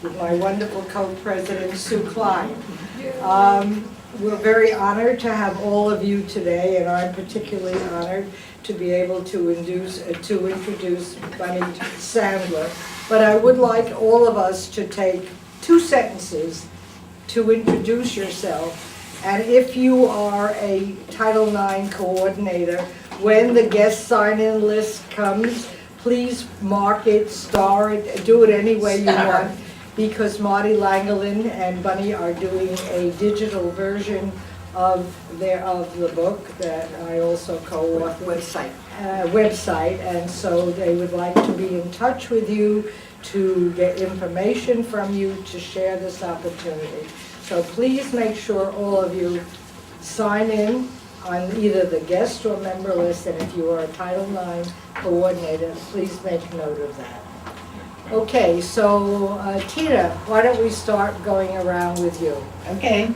With my wonderful co-president, Sue Klein. We're very honored to have all of you today, and I'm particularly honored to be able to introduce Bunny Sandler. But I would like all of us to take 2 sentences to introduce yourself. And if you are a Title IX coordinator, when the guest sign-in list comes, please mark it, star it, do it any way you want, because Marty Langolin and Bunny are doing a digital version of the book that I also co-authored. Website, and so they would like to be in touch with you to get information from you to share this opportunity. So please make sure all of you sign in on either the guest or member list, and if you are a Title IX coordinator, please make note of that. Okay, so Tina, why don't we start going around with you? Okay.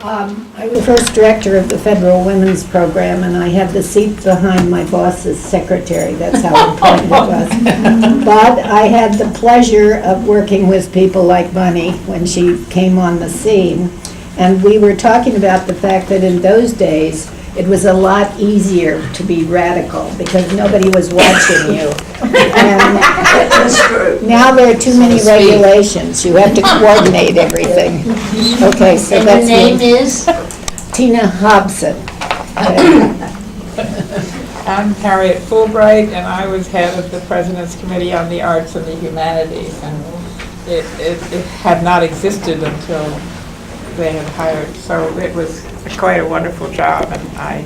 I was the first director of the Federal Women's Program, and I had the seat behind my boss's secretary. That's how important it was. But I had the pleasure of working with people like Bunny when she came on the scene. And we were talking about the fact that in those days, it was a lot easier to be radical because nobody was watching you. And now there are too many regulations. You have to coordinate everything. Okay, so and that's your name me. is? Tina Hobson. I'm Harriet Fulbright, and I was head of the President's Committee on the Arts and the Humanities, and it had not existed until they had hired, so it was quite a wonderful job, and I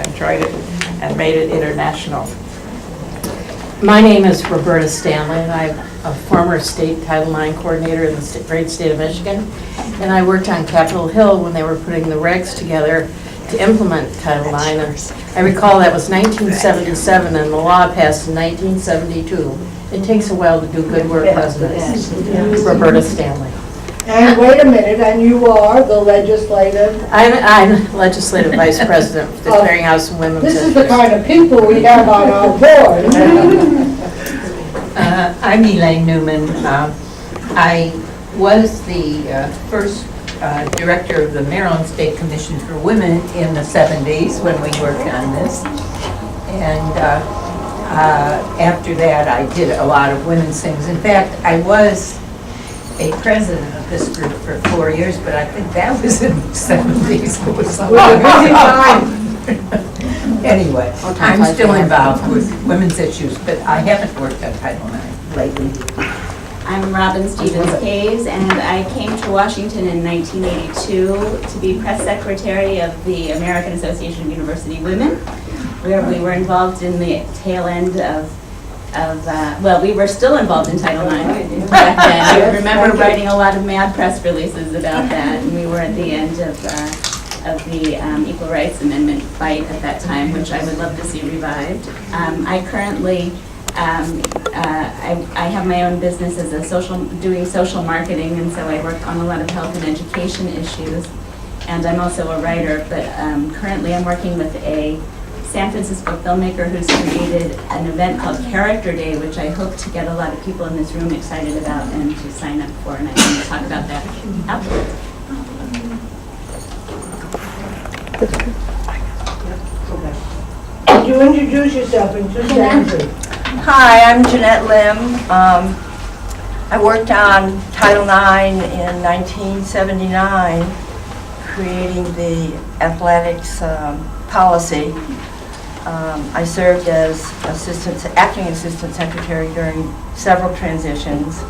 enjoyed it and made it international. My name is Roberta Stanley, and I'm a former state Title IX coordinator in the great state of Michigan, and I worked on Capitol Hill when they were putting the regs together to implement Title IX, and I recall that was 1977, and the law passed in 1972. It takes a while to do good work, doesn't it? Roberta Stanley. And wait a minute, and you are the legislative? I'm legislative vice president of the Clearinghouse and Women's This is Interests. the kind of people we have on our board. I'm Elaine Newman. I was the first director of the Maryland State Commission for Women in the 70s when we worked on this. And after that, I did a lot of women's things. In fact, I was a president of this group for 4 years, but I think that was in the 70s. It was a busy time. Anyway, I'm still involved with women's issues, but I haven't worked on Title IX lately. I'm Robin Stevens-Hayes, and I came to Washington in 1982 to be press secretary of the American Association of University Women, where we were involved in the tail end of well, we were still involved in Title IX back then. I remember writing a lot of mad press releases about that, and we were at the end of of the Equal Rights Amendment fight at that time, which I would love to see revived. I currently, I have my own business as doing social marketing, and so I work on a lot of health and education issues. And I'm also a writer, but currently I'm working with a San Francisco filmmaker who's created an event called Character Day, which I hope to get a lot of people in this room excited about and to sign up for, and I can talk about that afterwards. Could you introduce yourself in 2 sentences? Hi, I'm Jeanette Lim. I worked on Title IX in 1979, creating the athletics policy. I served as acting assistant secretary during several transitions,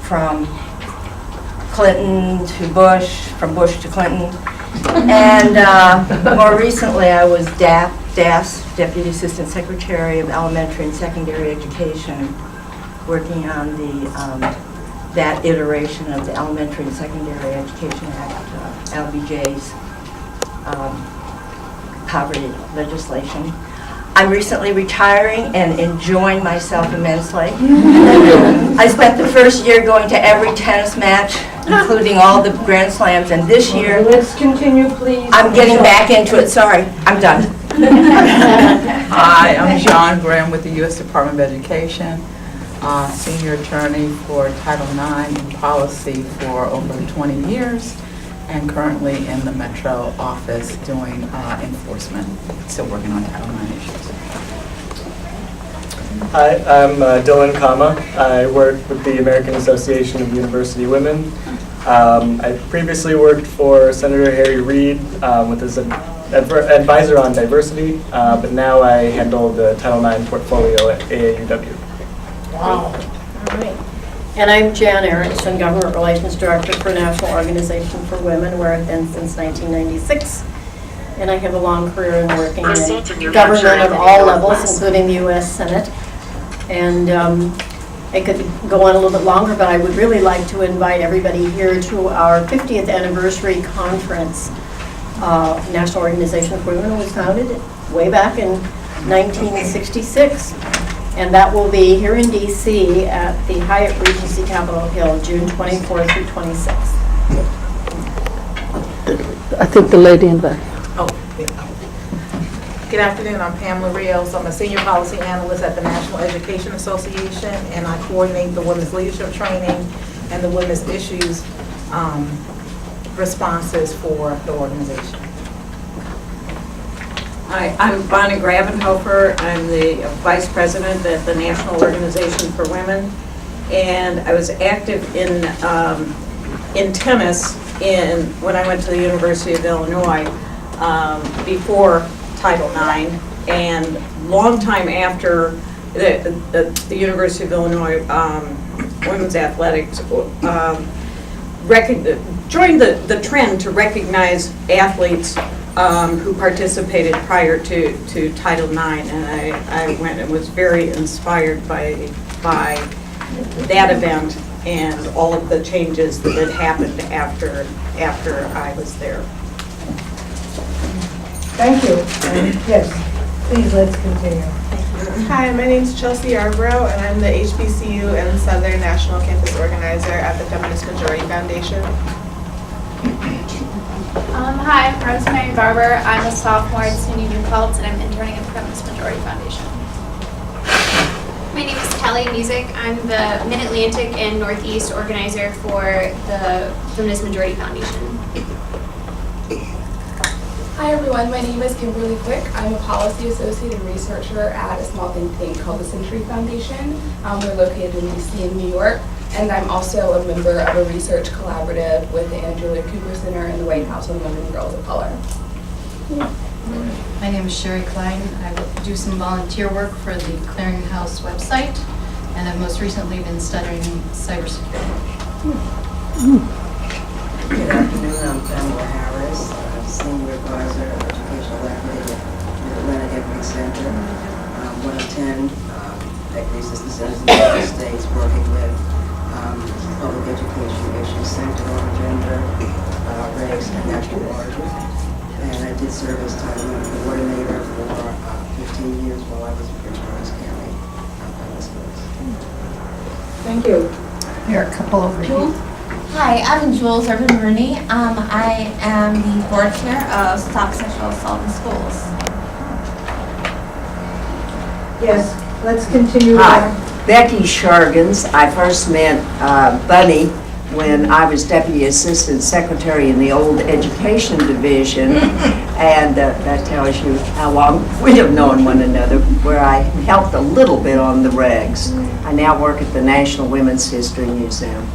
from Clinton to Bush, from Bush to Clinton. And more recently, I was DAS, Deputy Assistant Secretary of Elementary and Secondary Education, working on that iteration of the Elementary and Secondary Education Act, LBJ's poverty legislation. I'm recently retiring and enjoying myself immensely. I spent the first year going to every tennis match, including all the Grand Slams, and this year, Let's continue, please. I'm getting back into it. Sorry, I'm done. Hi, I'm John Graham with the U.S. Department of Education, senior attorney for Title IX and policy for over 20 years, and currently in the Metro office doing enforcement, still working on Title IX issues. Hi, I'm Dylan Kama. I work with the American Association of University Women. I previously worked for Senator Harry Reid with his advisor on diversity, but now I handle the Title IX portfolio at AAUW. Wow. All right. And I'm Jan Aronson, Government Relations Director for National Organization for Women, where I've been since 1996. And I have a long career in working in government at all levels, including the U.S. Senate. And I could go on a little bit longer, but I would really like to invite everybody here to our 50th anniversary conference. National Organization for Women was founded way back in 1966. And that will be here in D.C. at the Hyatt Regency Capitol Hill, June 24th through 26th. I think the lady in the Good afternoon, I'm Pamela Rios. I'm a senior policy analyst at the National Education Association, and I coordinate the women's leadership training and the women's issues responses for the organization. Hi, I'm Bonnie Gravenhofer. I'm the vice president at the National Organization for Women, and I was active in tennis when I went to the University of Illinois before Title IX, and long time after the University of Illinois women's athletics joined the trend to recognize athletes who participated prior to Title IX, and I went and was very inspired by that event and all of the changes that had happened after I was there. Thank you. Yes, please, let's continue. Hi, my name is Chelsea Yarbrough, and I'm the HBCU and Southern National Campus Organizer at the Feminist Majority Foundation. Hi, I'm Rosemary Barber. I'm a sophomore at SUNY New Paltz, and I'm interning at the Feminist Majority Foundation. My name is Kelly Music. I'm the Mid-Atlantic and Northeast organizer for the Feminist Majority Foundation. Hi everyone, my name is Kimberly Quick. I'm a policy associate and researcher at a small think tank called the Century Foundation. We're located in DC and New York, and I'm also a member of a research collaborative with the Andrew Lloyd Cooper Center and the White House on Women and Girls of Color. My name is Sherry Klein. I do some volunteer work for the Clearinghouse website, and I've most recently been studying cybersecurity. Good afternoon, I'm Pamela Harris, Senior Advisor of Educational Equity at the Atlantic Equity Center. I'm one of 10 equity assistant centers in the United States working with public education issues centered on gender, race, and national origin. And I did serve as Title I coordinator for 15 years while I was in Prince George's County. Thank you. There are a couple over here. Hi, I'm Jules Urban-Rooney. I am the board chair of Stop Sexual Assault in Schools. Yes, let's continue. Hi, Becky Shargans. I first met Bunny when I was Deputy Assistant Secretary in the old Education Division, and that tells you how long we have known one another, where I helped a little bit on the regs. I now work at the National Women's History Museum.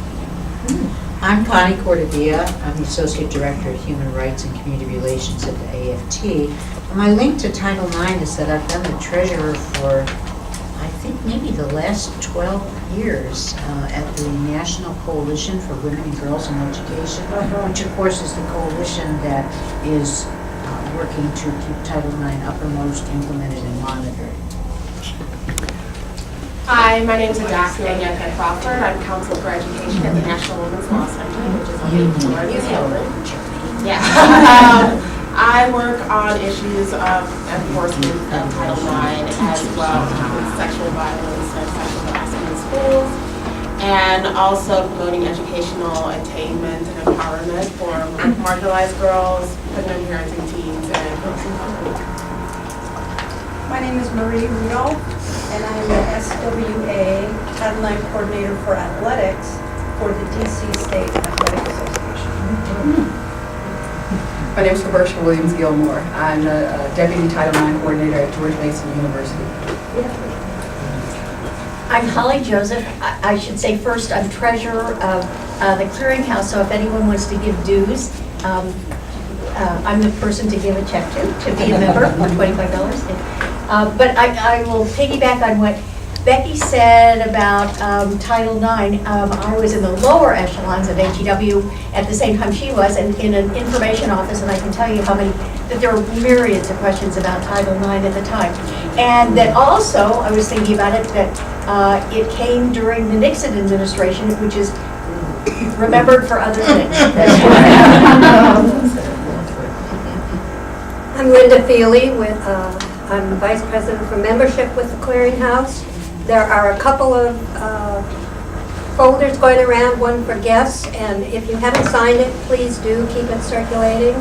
I'm Connie Cortavia. I'm the Associate Director of Human Rights and Community Relations at the AFT. And my link to Title IX is that I've been the treasurer for, I think, maybe the last 12 years at the National Coalition for Women and Girls in Education, which of course is the coalition that is working to keep Title IX uppermost, implemented, and monitored. Hi, my name is Adassia Yanka Crawford. I'm Counsel for Education at the National Women's Law Center, which is located in New Zealand. Yeah. I work on issues of enforcement of Title IX as well as sexual violence and sexual harassment in schools, and also promoting educational attainment and empowerment for marginalized girls, pregnant and parenting teens, and girls in poverty. My name is Marie Rudolph, and I'm the SWA Title IX Coordinator for Athletics for the DC State Athletic Association. My name is Roberta Williams-Gilmore. I'm the Deputy Title IX Coordinator at George Mason University. I'm Holly Joseph. I should say first, I'm treasurer of the Clearinghouse, so if anyone wants to give dues, I'm the person to give a check to be a member for $25. But I will piggyback on what Becky said about Title IX. I was in the lower echelons of HEW at the same time she was, and in an information office, and I can tell you that there were myriads of questions about Title IX at the time. And that also, I was thinking about it, that it came during the Nixon administration, which is remembered for other things. I'm Linda Feely I'm Vice President for Membership with the Clearinghouse. There are a couple of folders going around, one for guests, and if you haven't signed it, please do keep it circulating.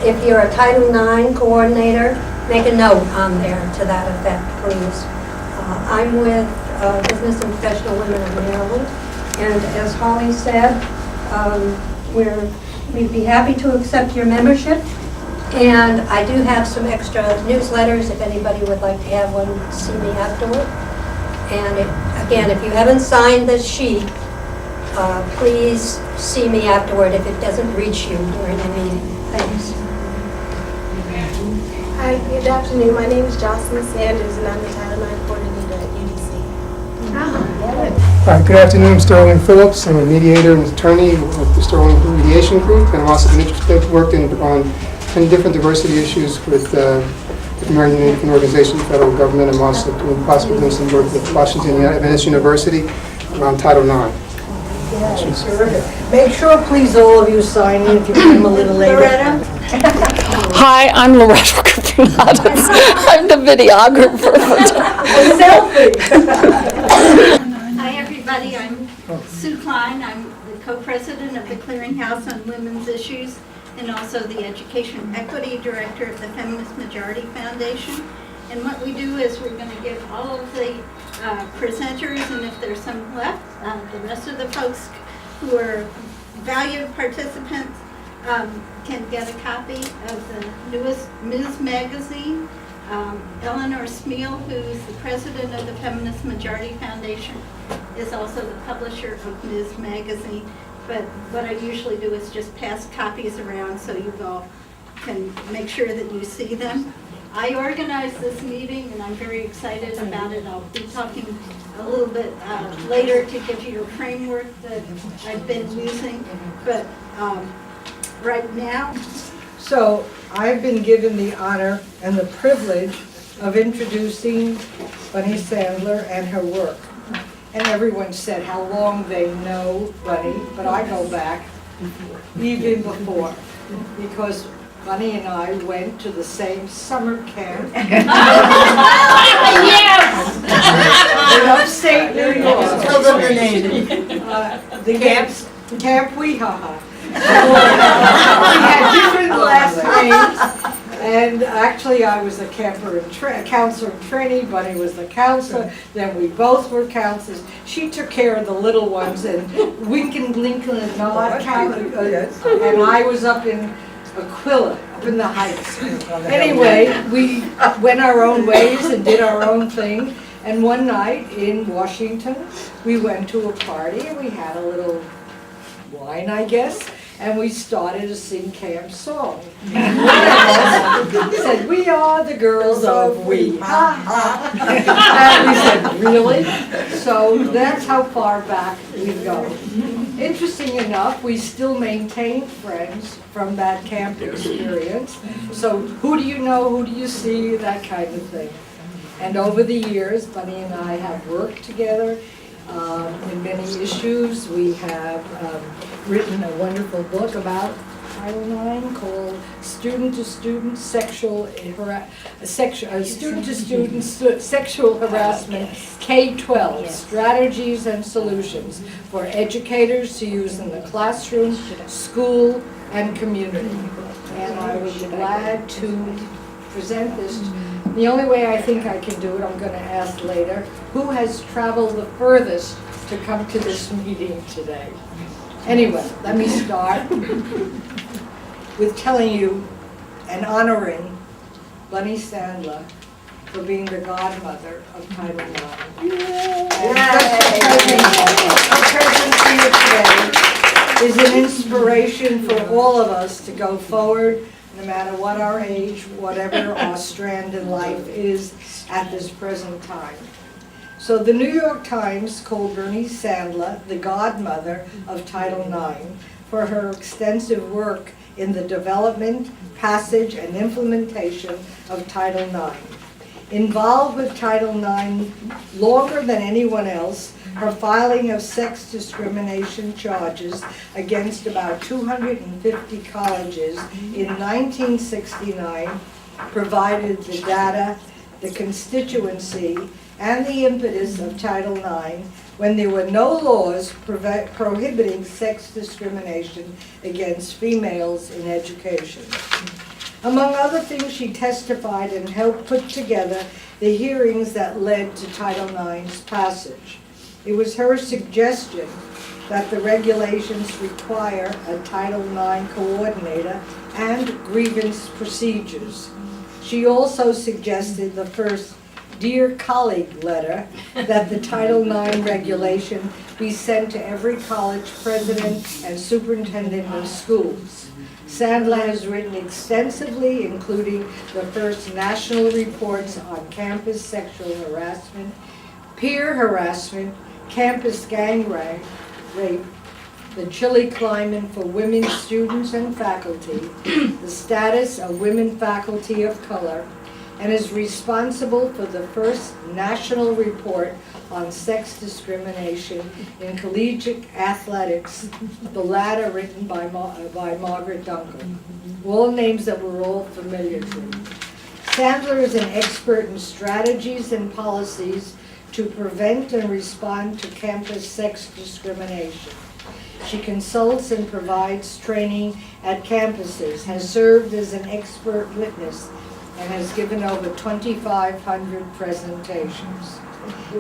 If you're a Title IX coordinator, make a note on there to that effect, please. I'm with Business and Professional Women of Maryland, and as Holly said, we'd be happy to accept your membership. And I do have some extra newsletters if anybody would like to have one, see me afterward. And again, if you haven't signed this sheet, please see me afterward if it doesn't reach you during the meeting. Thanks. Hi, good afternoon. My name is Jocelyn Sanders, and I'm the Title IX Coordinator at UDC. Hi, good afternoon. I'm Sterling Phillips. I'm a mediator and attorney with the Sterling Mediation Group, and I've also been interested, worked on 10 different diversity issues with American Indian Organization, the federal government. I'm also possibly doing some work with Washington Adventist University around Title IX. Yes, terrific. Make sure, please, all of you sign in if you come a little later. Hi, I'm Loretta Capriatis. I'm the videographer. Hi, everybody. I'm Sue Klein. I'm the co-president of the Clearinghouse on Women's Issues and also the Education Equity Director of the Feminist Majority Foundation. And what we do is we're going to give all of the presenters, and if there's some left, the rest of the folks who are valued participants can get a copy of the newest Ms. Magazine. Eleanor Smeal, who's the president of the Feminist Majority Foundation, is also the publisher of Ms. Magazine. But what I usually do is just pass copies around so you all can make sure that you see them. I organized this meeting and I'm very excited about it. I'll be talking a little bit later to give you a framework that I've been using. But right now, So I've been given the honor and the privilege of introducing Bunny Sandler and her work. and everyone said how long they know Bunny, but I go back even before, because Bunny and I went to the same summer camp. Yes! In upstate New York. Tell them the name. The Camp Weehaha. We had different last names, and actually I was a counselor in training, Bunny was the counselor, then we both were counselors. She took care of the little ones, and wink and blink and nod, and I was up in Aquila, up in the Heights. Anyway, we went our own ways and did our own thing, and one night in Washington, we went to a party, and we had a little wine, I guess, and we started to sing camp song. And one of us said, "We are the girls of We." And we said, "Really?" So that's how far back we go. Interesting enough, we still maintain friends from that camp experience. So who do you know, who do you see, that kind of thing. And over the years, Bunny and I have worked together in many issues. We have written a wonderful book about Title IX called Student to Student Sexual Harassment K-12 Strategies and Solutions for Educators to Use in the Classroom, School, and Community. And I would be glad to present this. The only way I think I can do it, I'm going to ask later, who has traveled the furthest to come to this meeting today? Anyway, let me start with telling you and honoring Bunny Sandler for being the godmother of Title IX. Her presence here today is an inspiration for all of us to go forward, no matter what our age, whatever our strand in life is at this present time. So the New York Times called Bernie Sandler the godmother of Title IX for her extensive work in the development, passage, and implementation of Title IX. Involved with Title IX longer than anyone else, her filing of sex discrimination charges against about 250 colleges in 1969 provided the data, the constituency, and the impetus of Title IX when there were no laws prohibiting sex discrimination against females in education. Among other things, she testified and helped put together the hearings that led to Title IX's passage. It was her suggestion that the regulations require a Title IX coordinator and grievance procedures. She also suggested the first Dear Colleague letter that the Title IX regulation be sent to every college president and superintendent of schools. Sandler has written extensively, including the first national reports on campus sexual harassment, peer harassment, campus gang rape, the chilly climate for women students and faculty, the status of women faculty of color, and is responsible for the first national report on sex discrimination in collegiate athletics, the latter written by Margaret Duncan. All names that we're all familiar to. Sandler is an expert in strategies and policies to prevent and respond to campus sex discrimination. She consults and provides training at campuses, has served as an expert witness, and has given over 2,500 presentations.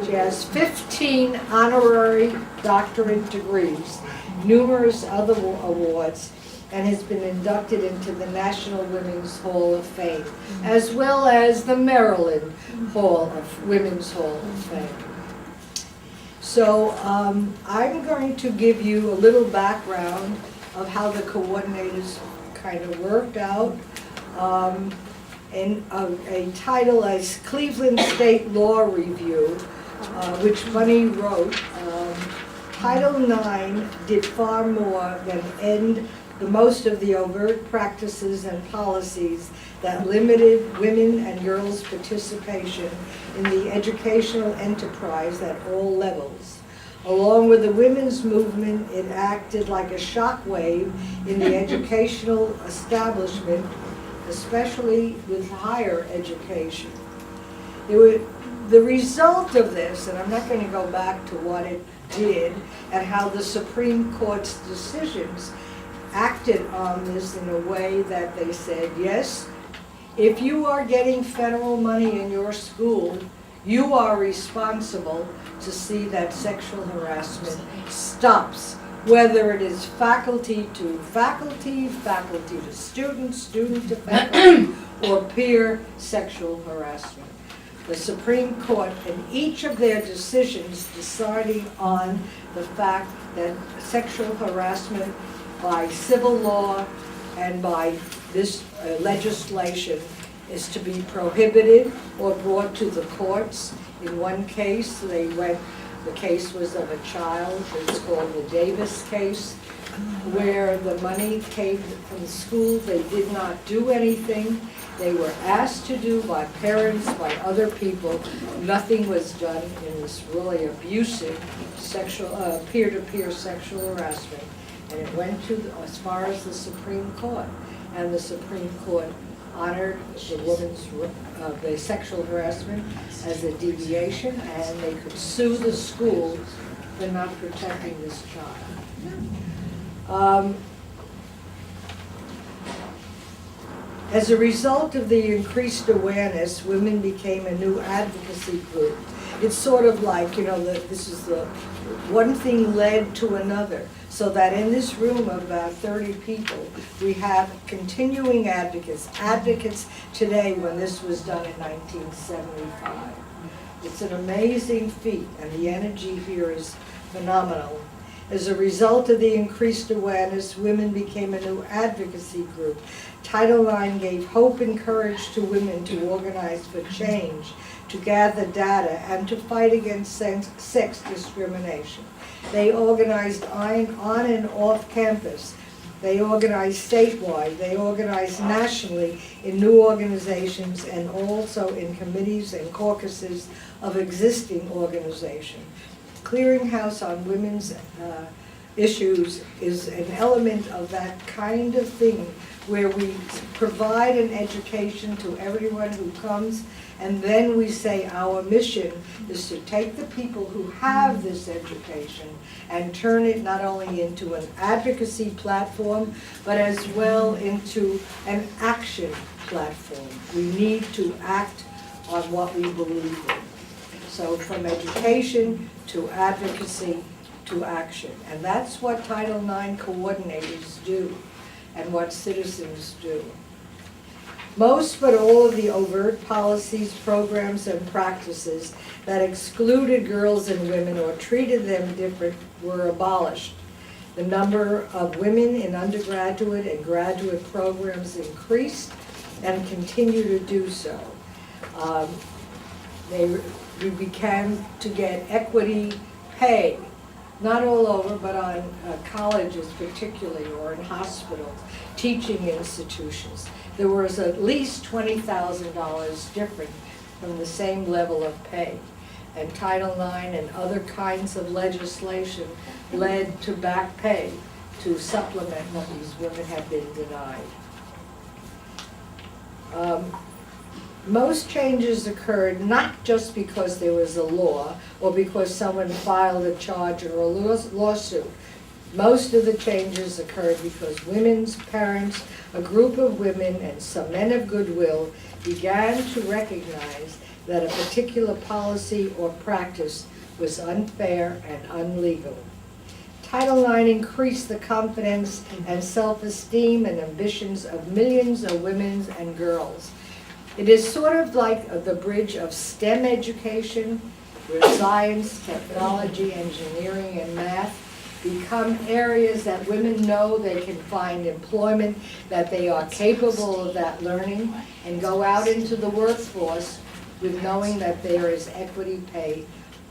She has 15 honorary doctorate degrees, numerous other awards, and has been inducted into the National Women's Hall of Fame, as well as the Maryland Women's Hall of Fame. So I'm going to give you a little background of how the coordinators kind of worked out. And a title as Cleveland State Law Review, which Bunny wrote. Title IX did far more than end the most of the overt practices and policies that limited women and girls' participation in the educational enterprise at all levels. Along with the women's movement, it acted like a shockwave in the educational establishment, especially with higher education. The result of this, and I'm not going to go back to what it did and how the Supreme Court's decisions acted on this in a way that they said, yes, if you are getting federal money in your school, you are responsible to see that sexual harassment stops, whether it is faculty to faculty, faculty to student, student to faculty, or peer sexual harassment. The Supreme Court, in each of their decisions, deciding on the fact that sexual harassment by civil law and by this legislation is to be prohibited or brought to the courts. In one case, the case was of a child, it's called the Davis case, where the money came from the school, they did not do anything. They were asked to do by parents, by other people. Nothing was done in this really abusive sexual, peer-to-peer sexual harassment. And it went to as far as the Supreme Court. And the Supreme Court honored the woman's the sexual harassment as a deviation, and they could sue the school for not protecting this child. As a result of the increased awareness, women became a new advocacy group. It's sort of like, you know, this is the one thing led to another. So that in this room of about 30 people, we have continuing advocates today when this was done in 1975. It's an amazing feat, and the energy here is phenomenal. As a result of the increased awareness, women became a new advocacy group. Title IX gave hope and courage to women to organize for change, to gather data, and to fight against sex discrimination. They organized on and off campus. They organized statewide. They organized nationally in new organizations and also in committees and caucuses of existing organizations. Clearinghouse on Women's Issues is an element of that kind of thing where we provide an education to everyone who comes, and then we say our mission is to take the people who have this education and turn it not only into an advocacy platform, but as well into an action platform. We need to act on what we believe in. So from education to advocacy to action. And that's what Title IX coordinators do and what citizens do. Most but all of the overt policies, programs, and practices that excluded girls and women or treated them different were abolished. The number of women in undergraduate and graduate programs increased and continue to do so. We began to get equity pay, not all over, but on colleges particularly, or in hospitals, teaching institutions. There was at least $20,000 different from the same level of pay. And Title IX and other kinds of legislation led to back pay to supplement what these women had been denied. Most changes occurred not just because there was a law or because someone filed a charge or a lawsuit. Most of the changes occurred because women's parents, a group of women, and some men of goodwill began to recognize that a particular policy or practice was unfair and unlegal. Title IX increased the confidence and self-esteem and ambitions of millions of women and girls. It is sort of like the bridge of STEM education, where science, technology, engineering, and math become areas that women know they can find employment, that they are capable of that learning, and go out into the workforce with knowing that there is equity pay.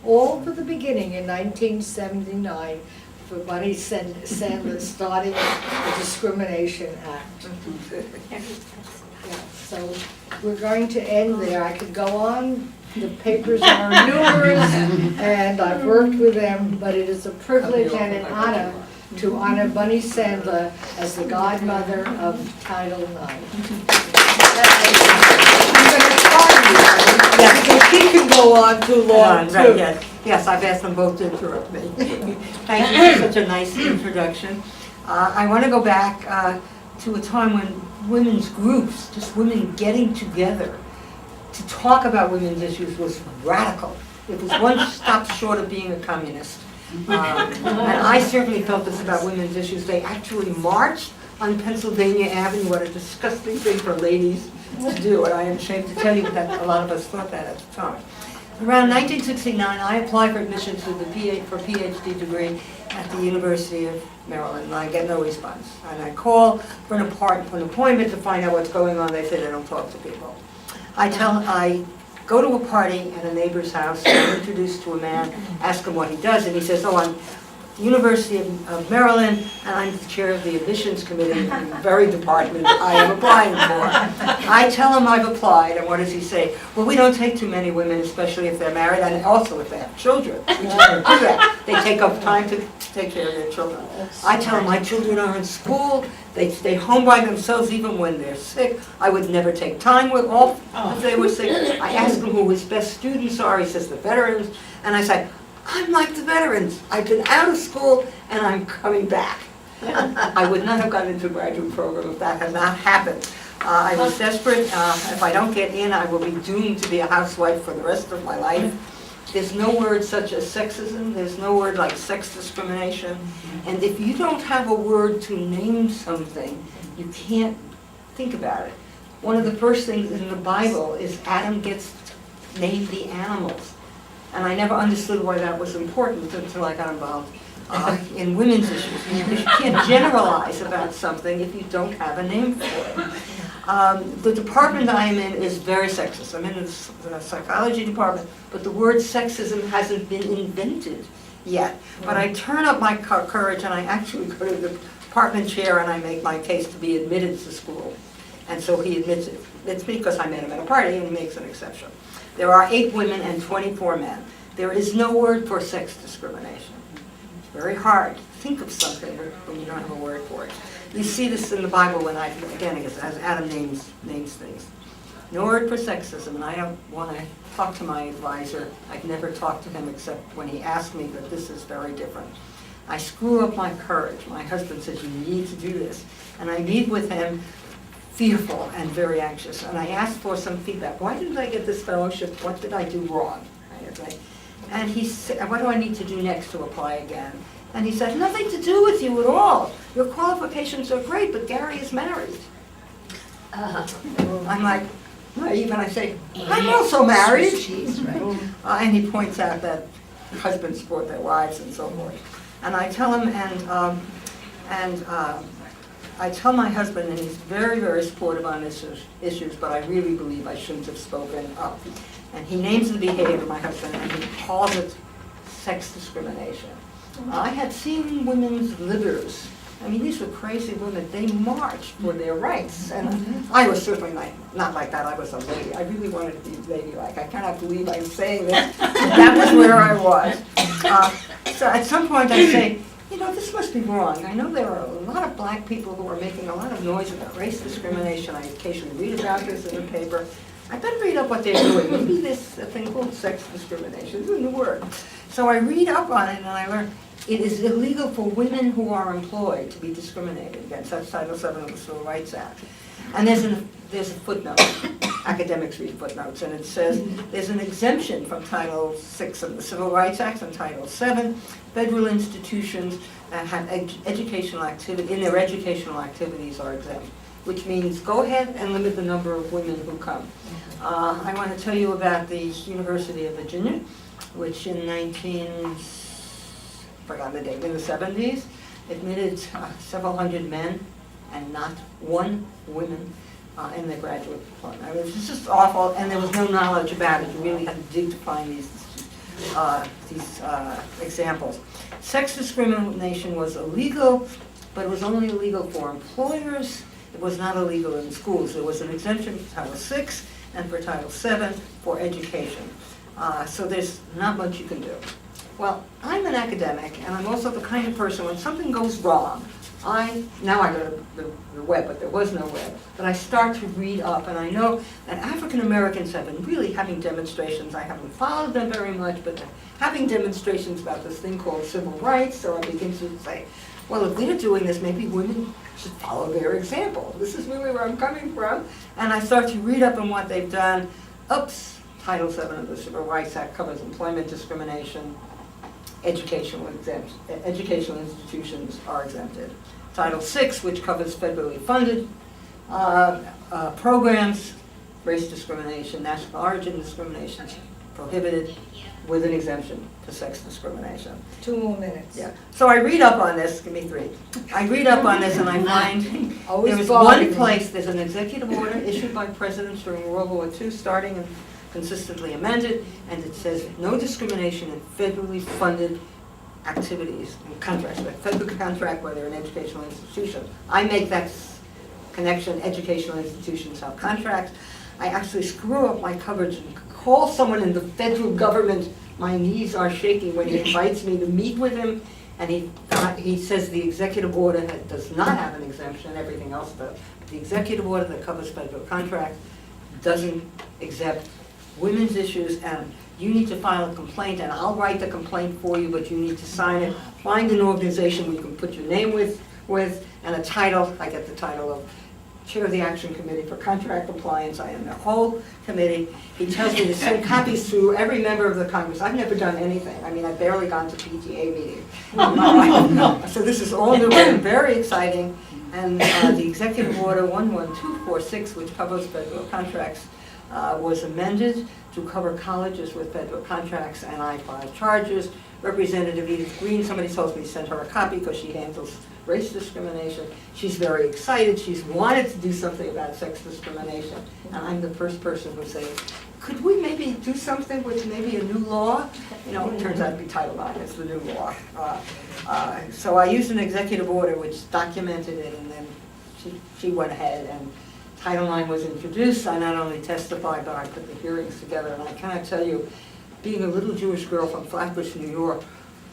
All for the beginning in 1979 for Bunny Sanders starting the Discrimination Act. Yeah, so we're going to end there. I could go on The papers are numerous, and I've worked with them, but it is a privilege and an honor to honor Bunny Sandler as the godmother of Title IX. I'm going to try you, because he can go on too long, too. Yes, I've asked them both to interrupt me. Thank you for such a nice introduction. I want to go back to a time when women's groups, just women getting together to talk about women's issues, was radical. It was one stop short of being a communist. And I certainly felt this about women's issues. They actually marched on Pennsylvania Avenue. What a disgusting thing for ladies to do, and I am ashamed to tell you that a lot of us thought that at the time. Around 1969, I applied for admission to the PhD degree at the University of Maryland, and I get no response. And I call for an appointment to find out what's going on. They say they don't talk to people. I go to a party at a neighbor's house, I'm introduced to a man, ask him what he does, and he says, oh, I'm the University of Maryland, and I'm the chair of the admissions committee in the very department I am applying for. I tell him I've applied, and what does he say? Well, we don't take too many women, especially if they're married, and also if they have children. They don't do that. They take up time to take care of their children. I tell him my children are in school, they stay home by themselves even when they're sick. I would never take time off if they were sick. I ask him who his best students are. He says the veterans, and I say, I'm like the veterans. I've been out of school and I'm coming back. I would not have gotten into a graduate program if that had not happened. I was desperate. If I don't get in, I will be doomed to be a housewife for the rest of my life. There's no word such as sexism. There's no word like sex discrimination. And if you don't have a word to name something, you can't think about it. One of the first things in the Bible is Adam gets named the animals. And I never understood why that was important until I got involved in women's issues. You can't generalize about something if you don't have a name for it. The department I am in is very sexist. I'm in the psychology department, but the word sexism hasn't been invented yet. But I turn up my courage and I actually go to the department chair and I make my case to be admitted to school. And so he admits me because I met him at a party and he makes an exception. There are 8 women and 24 men. There is no word for sex discrimination. It's very hard to think of something when you don't have a word for it. You see this in the Bible when as Adam names things. No word for sexism, and I don't want to talk to my advisor. I've never talked to him except when he asked me, but this is very different. I screw up my courage. My husband says, you need to do this. And I meet with him fearful and very anxious. And I asked for some feedback. Why didn't I get this fellowship? What did I do wrong? And he said, what do I need to do next to apply again? And he said, nothing to do with you at all. Your qualifications are great, but Gary is married. I'm like, naive, and I say, I'm also married. And he points out that husbands support their wives and so forth. And I tell him, I tell my husband, and he's very, very supportive on issues, but I really believe I shouldn't have spoken up. And he names the behavior, my husband, and he calls it sex discrimination. I had seen women's livers. I mean, these were crazy women. They marched for their rights. And I was certainly not like that. I was a lady. I really wanted to be ladylike. I cannot believe I'm saying this. That was where I was. So at some point I say, you know, this must be wrong. I know there are a lot of black people who are making a lot of noise about race discrimination. I occasionally read about this in the paper. I better read up what they're doing. Maybe this thing called sex discrimination. It's a new word. So I read up on it and I learn it is illegal for women who are employed to be discriminated against. That's Title VII of the Civil Rights Act. And there's a footnote. Academics read footnotes, and it says there's an exemption from Title VI of the Civil Rights Act and Title VII. Federal institutions that have educational activity, in their educational activities are exempt, which means go ahead and limit the number of women who come. I want to tell you about the University of Virginia, which in the 70s, admitted several hundred men and not one woman in the graduate program. It was just awful, and there was no knowledge about it. You really had to dig to find these examples. Sex discrimination was illegal, but it was only illegal for employers. It was not illegal in schools. There was an exemption from Title VI, and for Title VII for education. So there's not much you can do. Well, I'm an academic, and I'm also the kind of person, when something goes wrong, now I go to the web, but there was no web, but I start to read up, and I know that African Americans have been really having demonstrations. I haven't followed them very much, but they're having demonstrations about this thing called civil rights, so I begin to say, well, if they're doing this, maybe women should follow their example. This is really where I'm coming from. And I start to read up on what they've done. Oops, Title VII of the Civil Rights Act covers employment discrimination. Educational institutions are exempted. Title VI, which covers federally funded programs, race discrimination, national origin discrimination, prohibited with an exemption for sex discrimination. 2 more minutes. Yeah. So I read up on this, give me 3. I read up on this and I find Always there is bargaining. one place, there's an executive order issued by presidents during World War II, starting and consistently amended, and it says no discrimination in federally funded activities and contracts, like federal contract where they're an educational institution. I make that connection, educational institutions have contracts. I actually screw up my coverage and call someone in the federal government. My knees are shaking when he invites me to meet with him, and he says the executive order does not have an exemption, everything else does. The executive order that covers federal contracts doesn't exempt women's issues, and you need to file a complaint, and I'll write the complaint for you, but you need to sign it. Find an organization you can put your name with, and a title. I get the title of Chair of the Action Committee for Contract Compliance. I am the whole committee. He tells me to send copies to every member of the Congress. I've never done anything. I mean, I've barely gone to PTA meetings. So this is all new and very exciting. And the Executive Order 11246, which covers federal contracts, was amended to cover colleges with federal contracts, and I filed charges. Representative Edith Green, somebody told me to send her a copy because she handles race discrimination. She's very excited. She's wanted to do something about sex discrimination, and I'm the first person who says, could we maybe do something with maybe a new law? You know, it turns out to be Title IX, it's the new law. So I used an executive order which documented it, and then she went ahead and Title IX was introduced. I not only testified, but I put the hearings together, and I cannot tell you, being a little Jewish girl from Flatbush, New York,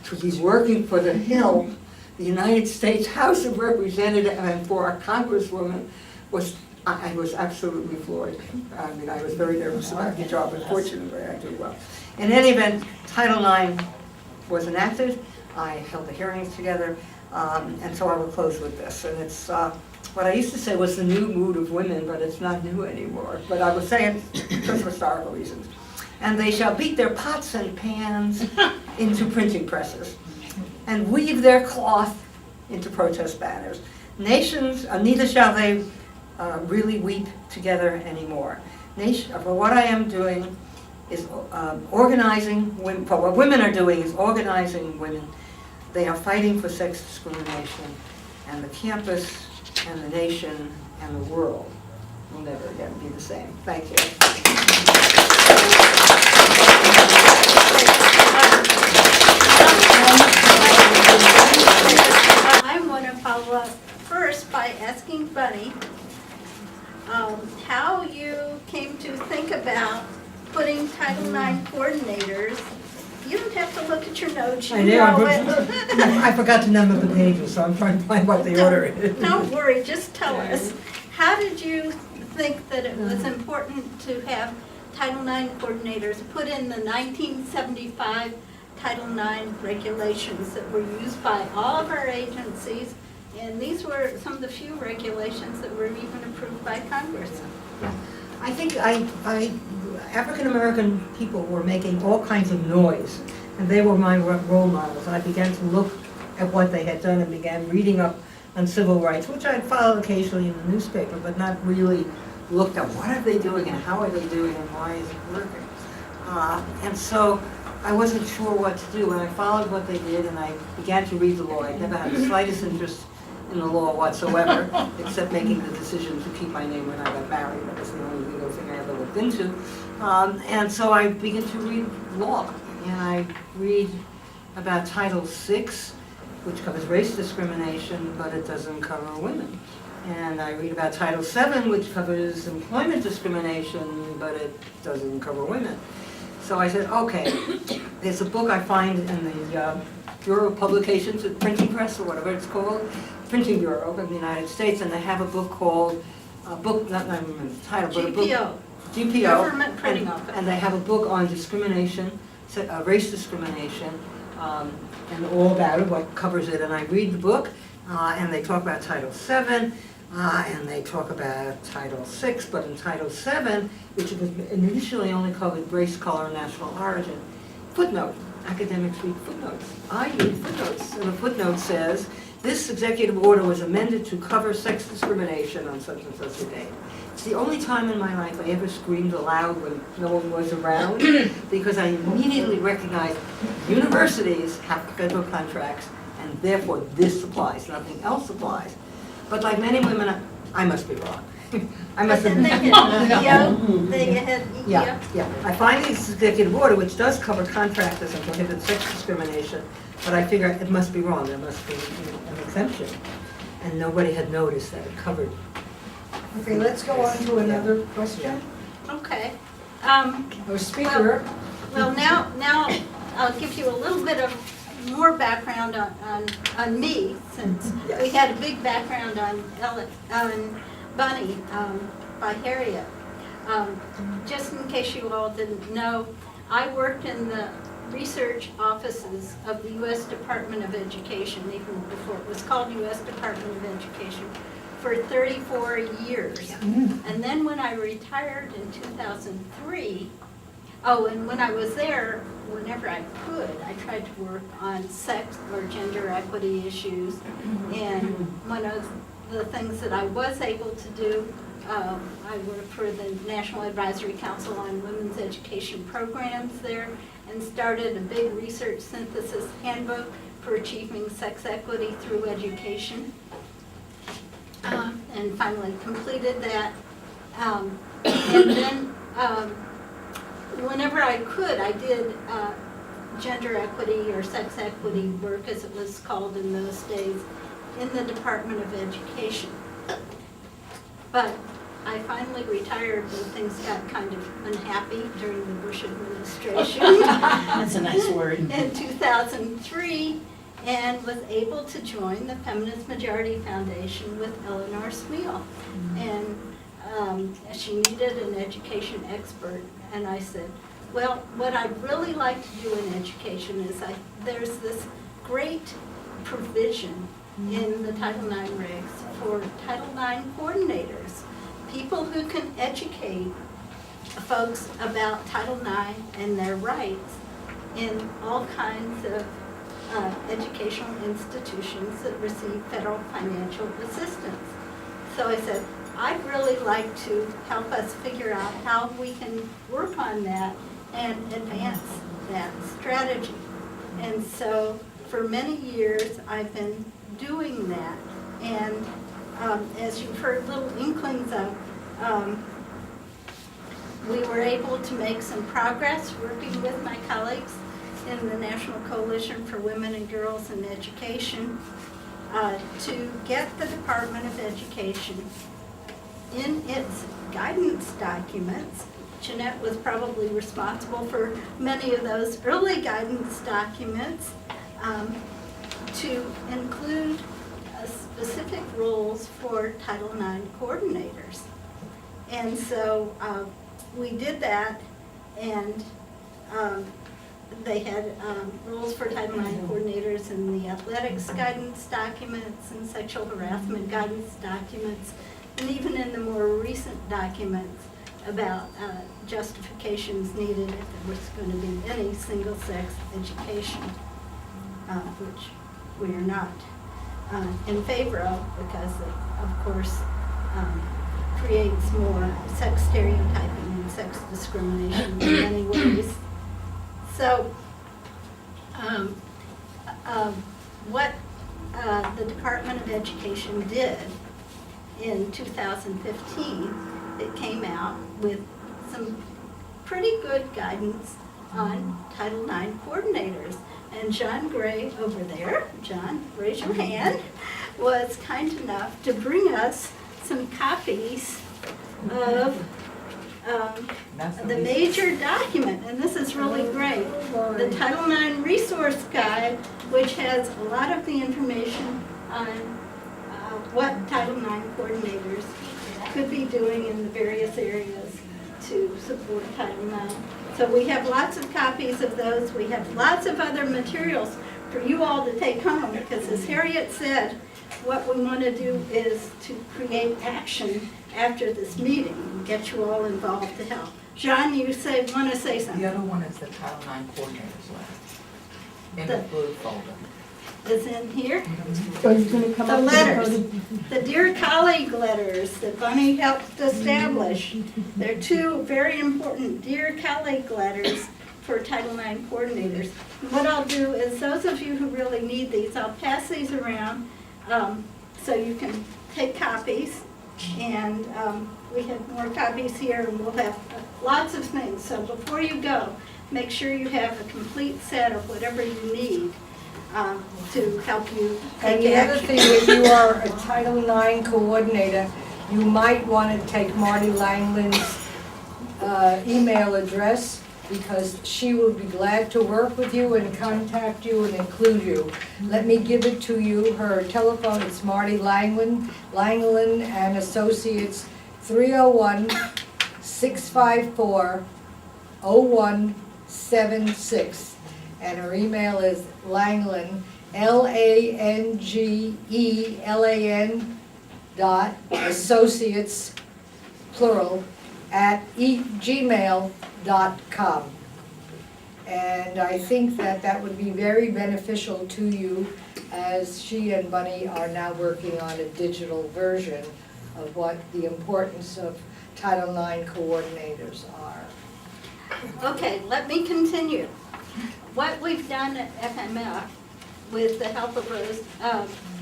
to be working for the Hill, the United States House of Representatives, and for a congresswoman, I was absolutely floored. I mean, I was very nervous about the job, but fortunately I did well. In any event, Title IX was enacted. I held the hearings together, and so I will close with this. And it's what I used to say was the new mood of women, but it's not new anymore. But I was saying because of historical reasons. And they shall beat their pots and pans into printing presses, and weave their cloth into protest banners. Nations, neither shall they really weep together anymore. For what I am doing is organizing women, for what women are doing is organizing women. They are fighting for sex discrimination, and the campus and the nation and the world will never again be the same. Thank you. I want to follow up first by asking Bunny how you came to think about putting Title IX coordinators. You don't have to look at your notes, you know it. I forgot to number the pages, so I'm trying to find what the order is. Don't worry, just tell us. How did you think that it was important to have Title IX coordinators put in the 1975 Title IX regulations that were used by all of our agencies? And these were some of the few regulations that were even approved by Congress. I think African American people were making all kinds of noise, and they were my role models. And I began to look at what they had done and began reading up on civil rights, which I'd followed occasionally in the newspaper, but not really looked at what are they doing and how are they doing and why is it working. And so I wasn't sure what to do, and I followed what they did, and I began to read the law. I never had the slightest interest in the law whatsoever, except making the decision to keep my name when I got married. That was the only legal thing I ever looked into. And so I began to read law, and I read about Title VI, which covers race discrimination, but it doesn't cover women. And I read about Title VII, which covers employment discrimination, but it doesn't cover women. So I said, okay, there's a book I find in the Bureau of Publications, at Printing Press or whatever it's called, Printing Bureau of the United States, and they have a book called, not remember the title, but a book. GPO. Government Printing Office. And they have a book on discrimination, race discrimination, and all about it, what covers it. And I read the book, and they talk about Title VII, and they talk about Title VI, but in Title VII, which initially only covered race, color, and national origin, footnote, academics read footnotes. I read footnotes, and the footnote says, this executive order was amended to cover sex discrimination on such and such a date. It's the only time in my life I ever screamed aloud when no one was around, because I immediately recognized universities have federal contracts, and therefore this applies, nothing else applies. But like many women, I must be wrong. I must have been. Yeah. I find this executive order, which does cover contractors and prohibit sex discrimination, but I figure it must be wrong. There must be an exemption. And nobody had noticed that it covered. Okay, let's go on to another question. Okay. Or speaker. Well, now I'll give you a little bit of more background on me, since we had a big background on Bunny by Harriet. Just in case you all didn't know, I worked in the research offices of the U.S. Department of Education, even before it was called U.S. Department of Education, for 34 years. And then when I retired in 2003, and when I was there, whenever I could, I tried to work on sex or gender equity issues. And one of the things that I was able to do, I worked for the National Advisory Council on Women's Education Programs there, and started a big research synthesis handbook for achieving sex equity through education. And finally completed that. And then whenever I could, I did gender equity or sex equity work, as it was called in those days, in the Department of Education. But I finally retired when things got kind of unhappy during the Bush administration. That's a nice word. In 2003, and was able to join the Feminist Majority Foundation with Eleanor Smeal. And she needed an education expert, and I said, well, what I'd really like to do in education is there's this great provision in the Title IX regs for Title IX coordinators, people who can educate folks about Title IX and their rights in all kinds of educational institutions that receive federal financial assistance. So I said, I'd really like to help us figure out how we can work on that and advance that strategy. And so for many years, I've been doing that. And as you've heard little inklings of, we were able to make some progress working with my colleagues in the National Coalition for Women and Girls in Education to get the Department of Education in its guidance documents. Jeanette was probably responsible for many of those early guidance documents to include specific roles for Title IX coordinators. And so we did that, and they had roles for Title IX coordinators in the athletics guidance documents and sexual harassment guidance documents, and even in the more recent documents about justifications needed if there was going to be any single-sex education, which we are not in favor of, because it, of course, creates more sex stereotyping and sex discrimination in many ways. So what the Department of Education did in 2015, it came out with some pretty good guidance on Title IX coordinators. And John Gray over there, John, raise your hand, was kind enough to bring us some copies of the major document, and this is really great, the Title IX Resource Guide, which has a lot of the information on what Title IX coordinators could be doing in the various areas to support Title IX. So we have lots of copies of those. We have lots of other materials for you all to take home, because as Harriet said, what we want to do is to create action after this meeting and get you all involved to help. John, you want to say something? The other one is the Title IX coordinators list in the blue folder. Is in here. So he's going to come The up letters, the Dear Colleague letters that Bunny helped establish. They're two very important Dear Colleague letters for Title IX coordinators. And what I'll do is, those of you who really need these, I'll pass these around so you can take copies. And we have more copies here, and we'll have lots of things. So before you go, make sure you have a complete set of whatever you need to help you And take the other action. thing, if you are a Title IX coordinator, you might want to take Marty Langland's email address, because she will be glad to work with you and contact you and include you. Let me give it to you. Her telephone is Marty Langland and Associates, 301-654-0176. And her email is Langland, LANGELAN .associates, plural, @gmail.com. And I think that would be very beneficial to you, as she and Bunny are now working on a digital version of what the importance of Title IX coordinators are. Okay, let me continue. What we've done at FMF with the help of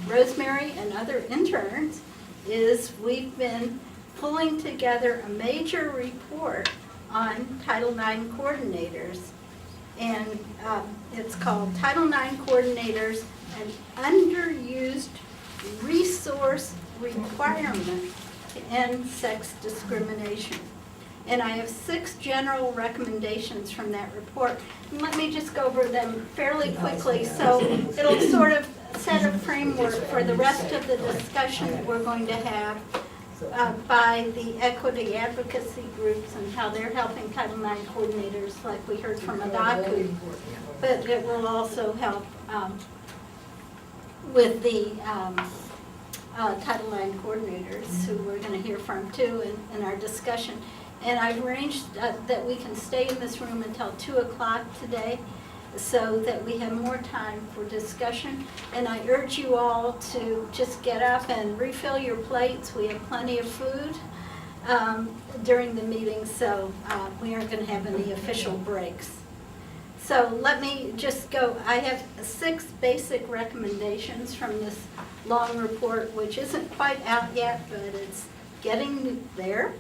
Rosemary and other interns is we've been pulling together a major report on Title IX coordinators. And it's called Title IX Coordinators, an Underused Resource Requirement to End Sex Discrimination. And I have 6 general recommendations from that report. And let me just go over them fairly quickly, so it'll sort of set a framework for the rest of the discussion that we're going to have by the equity advocacy groups and how they're helping Title IX coordinators, like we heard from Adaku. But it will also help with the Title IX coordinators, who we're going to hear from too in our discussion. And I've arranged that we can stay in this room until 2 o'clock today, so that we have more time for discussion. And I urge you all to just get up and refill your plates. We have plenty of food during the meeting, so we aren't going to have any official breaks. So let me just go. I have 6 basic recommendations from this long report, which isn't quite out yet, but it's getting there.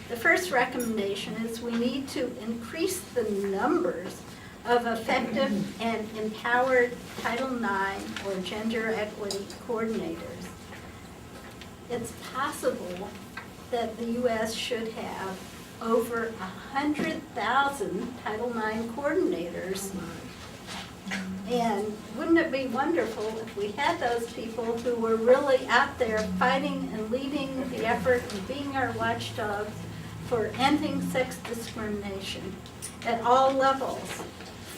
The first recommendation is we need to increase the numbers of effective and empowered Title IX or gender equity coordinators. It's possible that the U.S. should have over 100,000 Title IX coordinators. And wouldn't it be wonderful if we had those people who were really out there fighting and leading the effort and being our watchdogs for ending sex discrimination at all levels,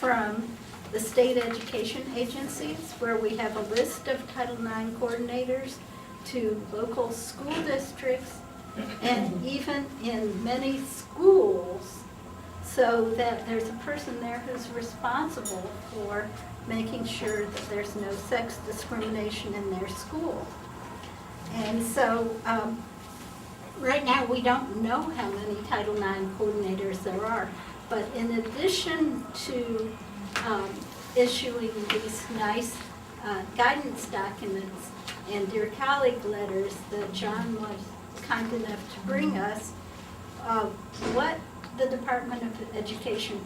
from the state education agencies, where we have a list of Title IX coordinators, to local school districts, and even in many schools, so that there's a person there who's responsible for making sure that there's no sex discrimination in their school. And so right now we don't know how many Title IX coordinators there are, but in addition to issuing these nice guidance documents and Dear Colleague letters that John was kind enough to bring us, what the Department of Education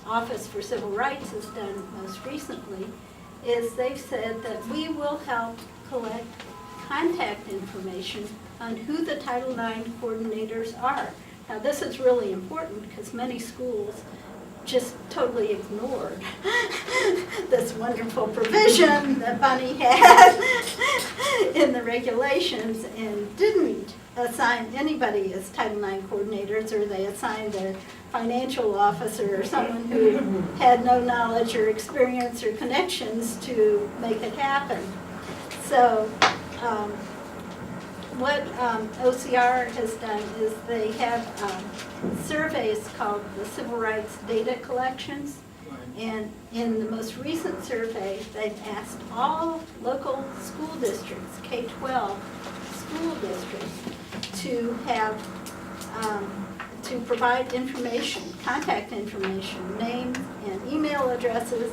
Office for Civil Rights has done most recently is they've said that we will help collect contact information on who the Title IX coordinators are. Now, this is really important because many schools just totally ignored this wonderful provision that Bunny had in the regulations and didn't assign anybody as Title IX coordinators, or they assigned a financial officer or someone who had no knowledge or experience or connections to make it happen. So what OCR has done is they have surveys called the Civil Rights Data Collections. And in the most recent survey, they've asked all local school districts, K-12 school districts, to have, to provide information, contact information, names and email addresses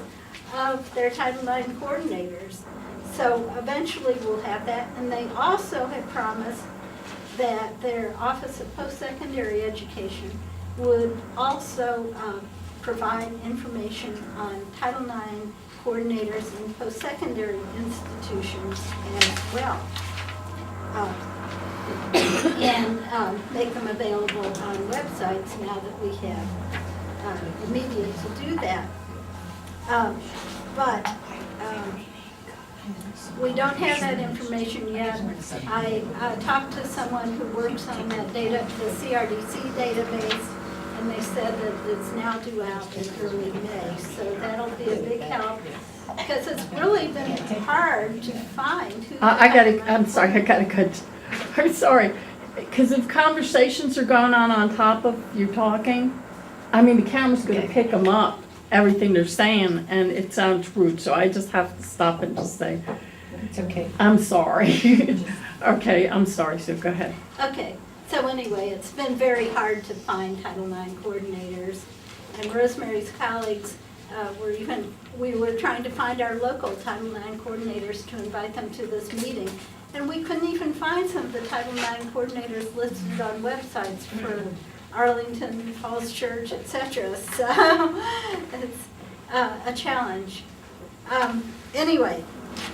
of their Title IX coordinators. So eventually we'll have that, and they also have promised that their Office of Post-Secondary Education would also provide information on Title IX coordinators in post-secondary institutions as well, and make them available on websites now that we have the media to do that. But we don't have that information yet. I talked to someone who works on that data, the CRDC database, and they said that it's now due out in early May. So that'll be a big help, because it's really been hard to find who. I'm sorry, because if conversations are going on top of you talking, I mean, the camera's going to pick them up, everything they're saying, and it sounds rude, so I just have to stop and just say, It's okay. I'm sorry. Okay, I'm sorry, Sue, go ahead. Okay, so anyway, it's been very hard to find Title IX coordinators. And Rosemary's colleagues we were trying to find our local Title IX coordinators to invite them to this meeting. And we couldn't even find some of the Title IX coordinators listed on websites for Arlington, Falls Church, etc. So it's a challenge. Anyway,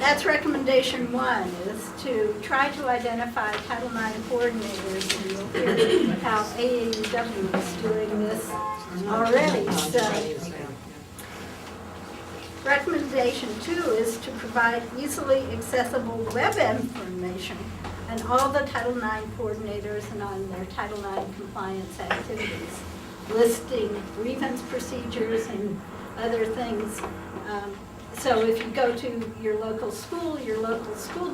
that's recommendation 1, is to try to identify Title IX coordinators, and you'll hear how AAUW is doing this already. So, recommendation 2 is to provide easily accessible web information on all the Title IX coordinators and on their Title IX compliance activities, listing grievance procedures and other things. So if you go to your local school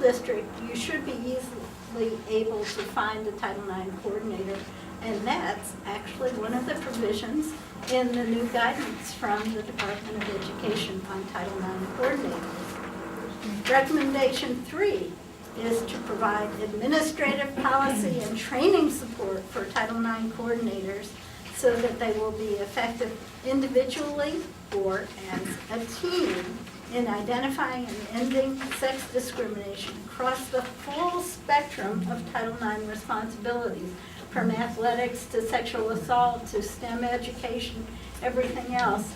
district, you should be easily able to find the Title IX coordinator. And that's actually one of the provisions in the new guidance from the Department of Education on Title IX coordinators. Recommendation 3 is to provide administrative policy and training support for Title IX coordinators so that they will be effective individually or as a team in identifying and ending sex discrimination across the full spectrum of Title IX responsibilities, from athletics to sexual assault to STEM education, everything else.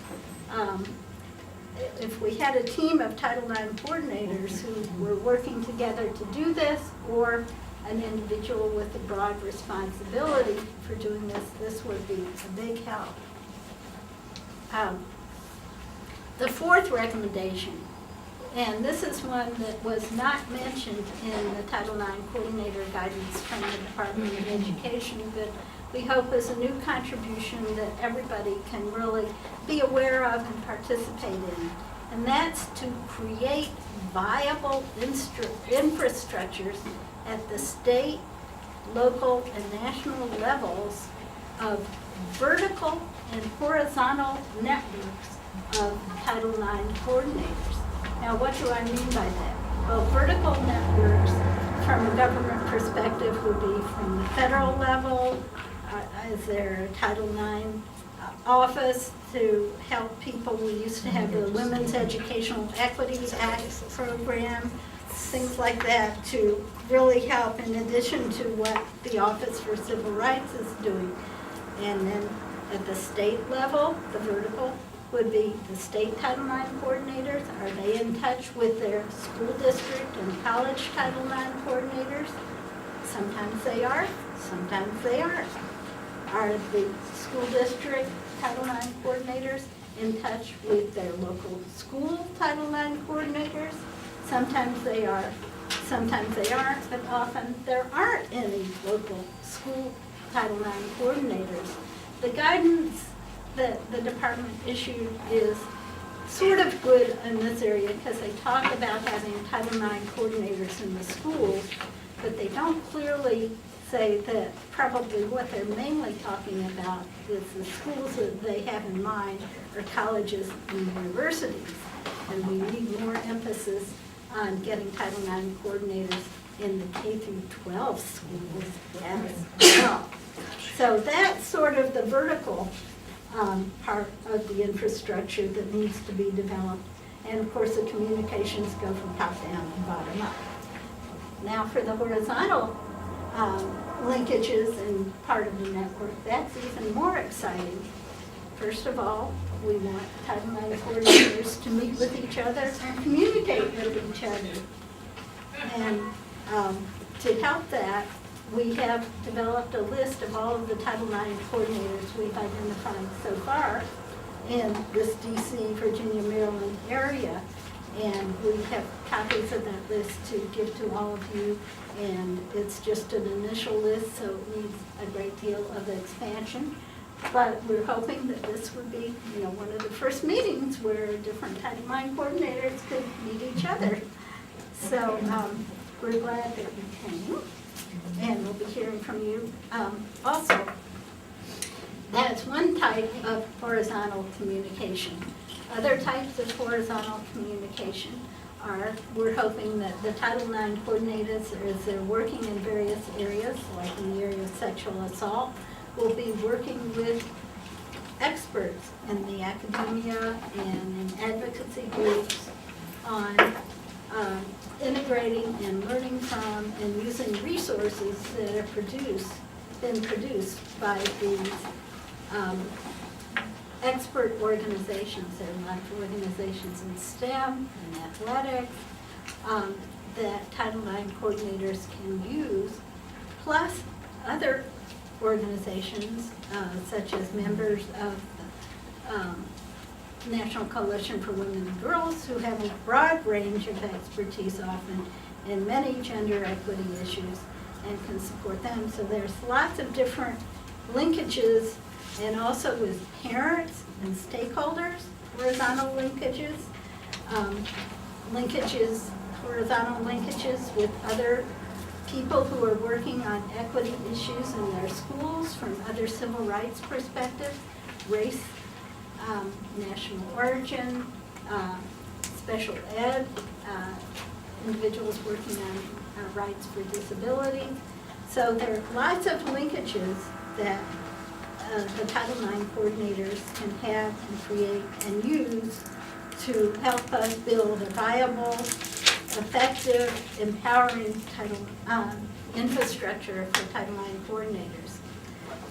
If we had a team of Title IX coordinators who were working together to do this, or an individual with a broad responsibility for doing this, this would be a big help. The 4th recommendation, and this is one that was not mentioned in the Title IX coordinator guidance from the Department of Education, but we hope is a new contribution that everybody can really be aware of and participate in. And that's to create viable infrastructures at the state, local, and national levels of vertical and horizontal networks of Title IX coordinators. Now, what do I mean by that? Well, vertical networks from a government perspective would be from the federal level. Is there a Title IX office to help people? We used to have the Women's Educational Equity Act program, things like that, to really help in addition to what the Office for Civil Rights is doing. And then at the state level, the vertical would be the state Title IX coordinators. Are they in touch with their school district and college Title IX coordinators? Sometimes they are, sometimes they aren't. Are the school district Title IX coordinators in touch with their local school Title IX coordinators? Sometimes they are, sometimes they aren't, but often there aren't any local school Title IX coordinators. The guidance that the department issued is sort of good in this area because they talk about having Title IX coordinators in the schools, but they don't clearly say that probably what they're mainly talking about is the schools that they have in mind are colleges and universities. And we need more emphasis on getting Title IX coordinators in the K through 12 schools as well. So that's sort of the vertical part of the infrastructure that needs to be developed. And of course the communications go from top down and bottom up. Now for the horizontal linkages and part of the network, that's even more exciting. First of all, we want Title IX coordinators to meet with each other and communicate with each other. And to help that, we have developed a list of all of the Title IX coordinators we've identified so far in this DC, Virginia, Maryland area. And we have copies of that list to give to all of you. And it's just an initial list, so it needs a great deal of expansion. But we're hoping that this would be, you know, one of the first meetings where different Title IX coordinators could meet each other. So we're glad that you came, and we'll be hearing from you. Also, that's one type of horizontal communication. Other types of horizontal communication are, we're hoping that the Title IX coordinators, as they're working in various areas, like in the area of sexual assault, will be working with experts in the academia and in advocacy groups on integrating and learning from and using resources that are been produced by these expert organizations. There are lots of organizations in STEM and athletics that Title IX coordinators can use, plus other organizations such as members of the National Coalition for Women and Girls, who have a broad range of expertise often in many gender equity issues and can support them. So there's lots of different linkages, and also with parents and stakeholders, horizontal linkages, horizontal linkages with other people who are working on equity issues in their schools from other civil rights perspectives, race, national origin, special ed, individuals working on rights for disability. So there are lots of linkages that the Title IX coordinators can have and create and use to help us build a viable, effective, empowering infrastructure for Title IX coordinators.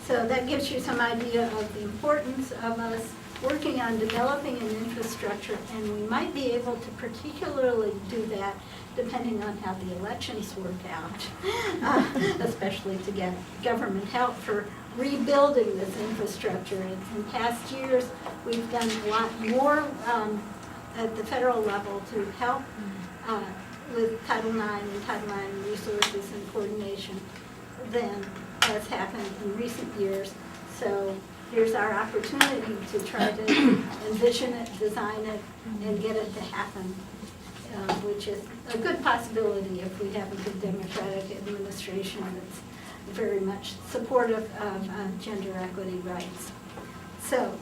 So that gives you some idea of the importance of us working on developing an infrastructure, and we might be able to particularly do that depending on how the elections work out, especially to get government help for rebuilding this infrastructure. In past years, we've done a lot more at the federal level to help with Title IX and Title IX resources and coordination than has happened in recent years. So here's our opportunity to try to envision it, design it, and get it to happen, which is a good possibility if we have a good Democratic administration that's very much supportive of gender equity rights. So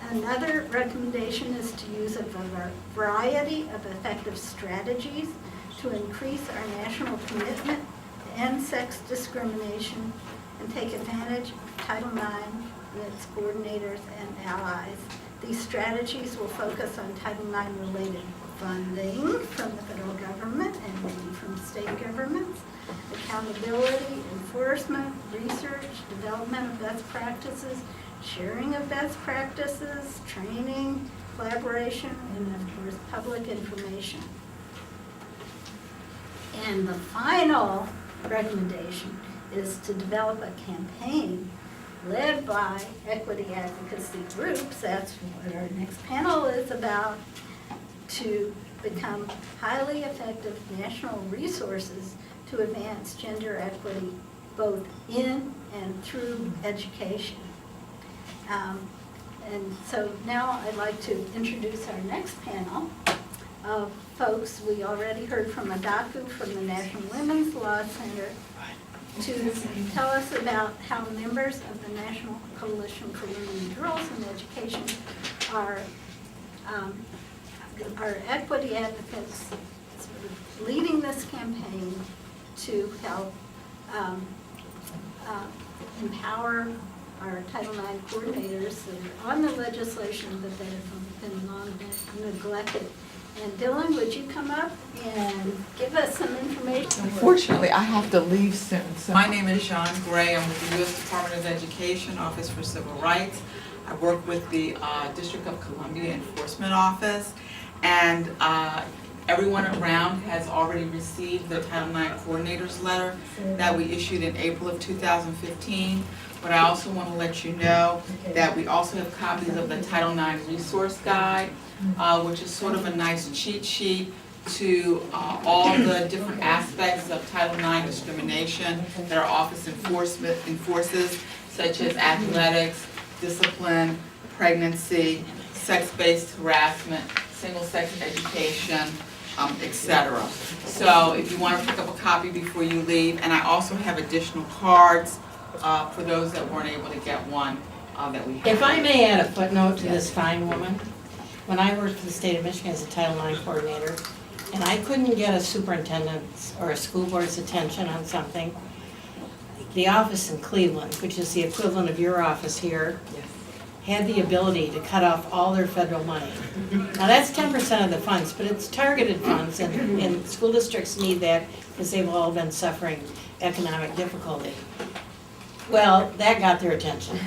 another recommendation is to use a variety of effective strategies to increase our national commitment to end sex discrimination and take advantage of Title IX and its coordinators and allies. These strategies will focus on Title IX related funding from the federal government and maybe from state governments, accountability, enforcement, research, development of best practices, sharing of best practices, training, collaboration, and of course, public information. And the final recommendation is to develop a campaign led by equity advocacy groups, that's what our next panel is about, to become highly effective national resources to advance gender equity both in and through education. And so now I'd like to introduce our next panel of folks. We already heard from Adaku from the National Women's Law Center to tell us about how members of the National Coalition for Women and Girls in Education are equity advocates sort of leading this campaign to help empower our Title IX coordinators that are on the legislation but that have been long neglected. And Dylan, would you come up and give us some information? Unfortunately, I have to leave soon. So my name is Sean Gray. I'm with the U.S. Department of Education, Office for Civil Rights. I work with the District of Columbia Enforcement Office, and everyone around has already received the Title IX Coordinators Letter that we issued in April of 2015. But I also want to let you know that we also have copies of the Title IX Resource Guide, which is sort of a nice cheat sheet to all the different aspects of Title IX discrimination that our office enforces, such as athletics, discipline, pregnancy, sex-based harassment, single-sex education, etc. So if you want to pick up a copy before you leave, and I also have additional cards for those that weren't able to get one that we have. If I may add a footnote to this fine woman, when I worked for the state of Michigan as a Title IX coordinator, and I couldn't get a superintendent's or a school board's attention on something, the office in Cleveland, which is the equivalent of your office here, had the ability to cut off all their federal money. Now that's 10% of the funds, but it's targeted funds, and school districts need that because they've all been suffering economic difficulty. Well, that got their attention.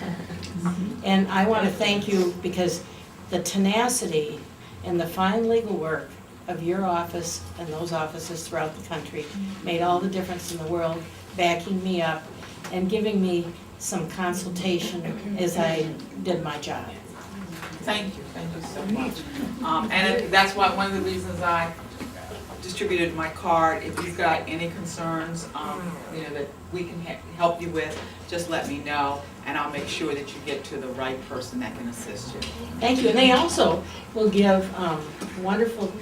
And I want to thank you because the tenacity and the fine legal work of your office and those offices throughout the country made all the difference in the world, backing me up and giving me some consultation as I did my job. Thank you so much. And that's why one of the reasons I distributed my card. If you've got any concerns, that we can help you with, just let me know, and I'll make sure that you get to the right person that can assist you. Thank you. And they also will give wonderful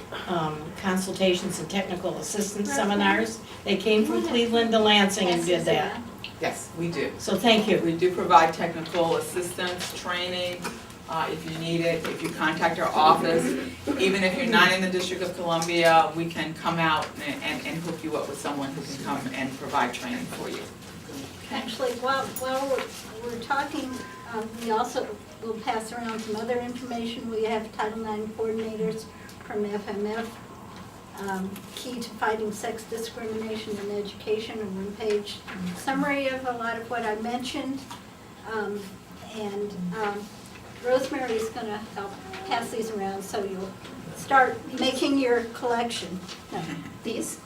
consultations and technical assistance seminars. They came from Cleveland to Lansing and did that. Yes, we do. So thank you. We do provide technical assistance, training, if you need it. If you contact our office, even if you're not in the District of Columbia, we can come out and hook you up with someone who can come and provide training for you. Actually, while we're talking, we also will pass around some other information. We have Title IX coordinators from FMF, key to fighting sex discrimination in education, a one-page summary of a lot of what I mentioned. Rosemary is going to help pass these around so you'll start making your collection. No, these?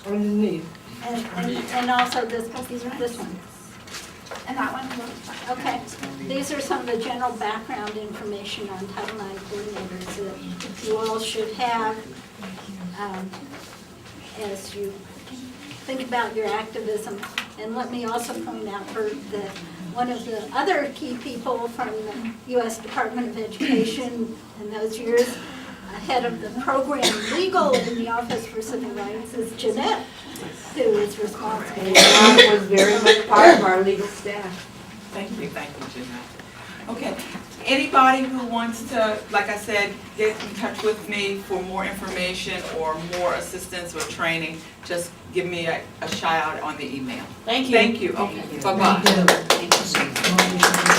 Underneath. And also this one. And that one? Okay. These are some of the general background information on Title IX coordinators that you all should have as you think about your activism. And let me also point out that one of the other key people from the U.S. Department of Education in those years, head of the program legal in the Office for Civil Rights, is Jeanette, who is responsible. That was very much part of our legal staff. Thank you, Jeanette. Okay, anybody who wants to, like I said, get in touch with me for more information or more assistance or training, just give me a shout out on the email. Thank you. Thank you. Okay, bye-bye. Thank you.